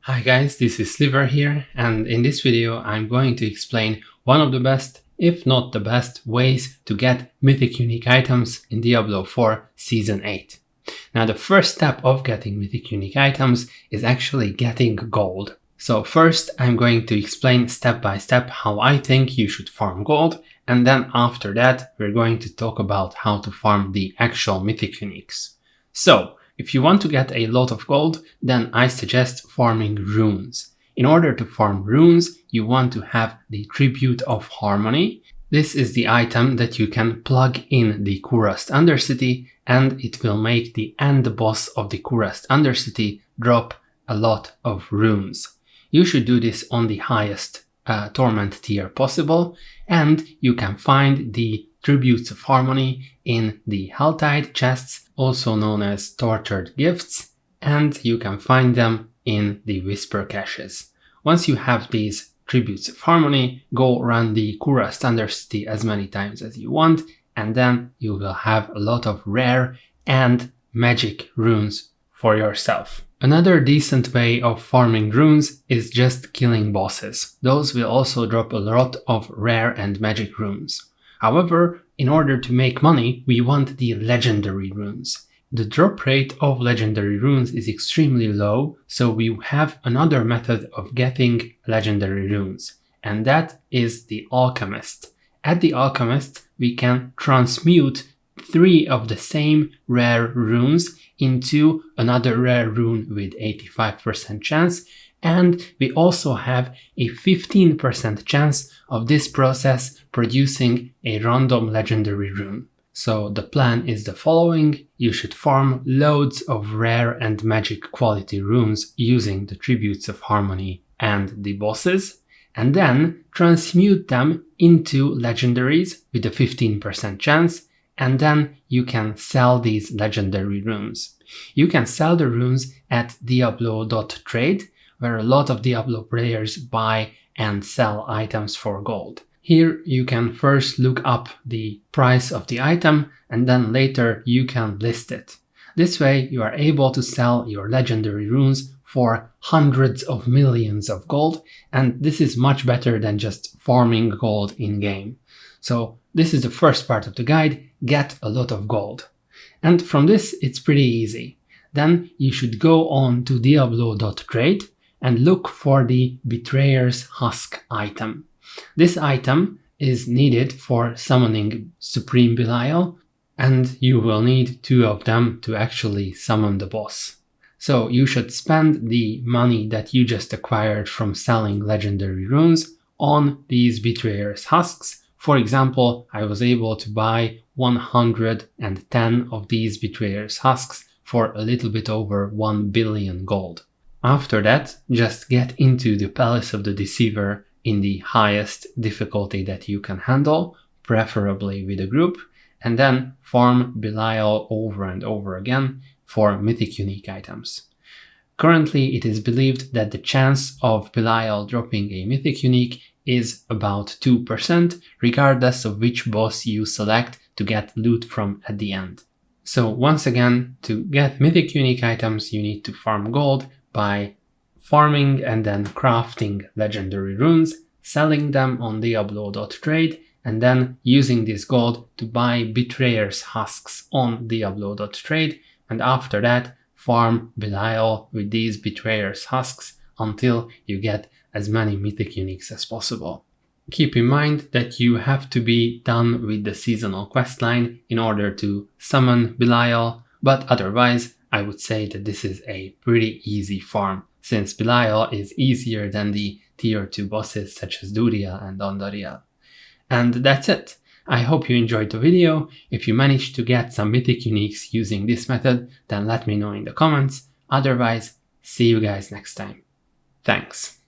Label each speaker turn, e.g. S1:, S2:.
S1: Hi guys, this is Sliver here, and in this video I'm going to explain one of the best, if not the best, ways to get Mythic Unique items in Diablo 4 Season 8. Now the first step of getting Mythic Unique items is actually getting gold. So first I'm going to explain step by step how I think you should farm gold, and then after that we're going to talk about how to farm the actual Mythic Uniques. So, if you want to get a lot of gold, then I suggest farming runes. In order to farm runes, you want to have the Tribute of Harmony. This is the item that you can plug in the Kurast Undercity, and it will make the end boss of the Kurast Undercity drop a lot of runes. You should do this on the highest torment tier possible, and you can find the Tributes of Harmony in the Helltide chests, also known as Tortured Gifts, and you can find them in the Whisper caches. Once you have these Tributes of Harmony, go run the Kurast Undercity as many times as you want, and then you will have a lot of rare and magic runes for yourself. Another decent way of farming runes is just killing bosses. Those will also drop a lot of rare and magic runes. However, in order to make money, we want the legendary runes. The drop rate of legendary runes is extremely low, so we have another method of getting legendary runes, and that is the Alchemist. At the Alchemist, we can transmute 3 of the same rare runes into another rare rune with 85% chance, and we also have a 15% chance of this process producing a random legendary rune. So the plan is the following: you should farm loads of rare and magic quality runes using the Tributes of Harmony and the bosses, and then transmute them into legendaries with a 15% chance, and then you can sell these legendary runes. You can sell the runes at Diablo.trade, where a lot of Diablo players buy and sell items for gold. Here you can first look up the price of the item, and then later you can list it. This way you are able to sell your legendary runes for hundreds of millions of gold, and this is much better than just farming gold in-game. So this is the first part of the guide: get a lot of gold. And from this it's pretty easy. Then you should go on to Diablo.trade and look for the Betrayer's Husk item. This item is needed for summoning Supreme Belial, and you will need 2 of them to actually summon the boss. So you should spend the money that you just acquired from selling legendary runes on these Betrayer's Husks. For example, I was able to buy 110 of these Betrayer's Husks for a little bit over 1 billion gold. After that, just get into the Palace of the Deceiver in the highest difficulty that you can handle, preferably with a group, and then farm Belial over and over again for Mythic Unique items. Currently, it is believed that the chance of Belial dropping a Mythic Unique is about 2%, regardless of which boss you select to get loot from at the end. So once again, to get Mythic Unique items, you need to farm gold by farming and then crafting legendary runes, selling them on Diablo.trade, and then using this gold to buy Betrayer's Husks on Diablo.trade, and after that farm Belial with these Betrayer's Husks until you get as many Mythic Uniques as possible. Keep in mind that you have to be done with the seasonal questline in order to summon Belial, but otherwise I would say that this is a pretty easy farm, since Belial is easier than the tier 2 bosses such as Duriel and Andariel. And that's it. I hope you enjoyed the video. If you managed to get some Mythic Uniques using this method, then let me know in the comments. Otherwise, see you guys next time. Thanks.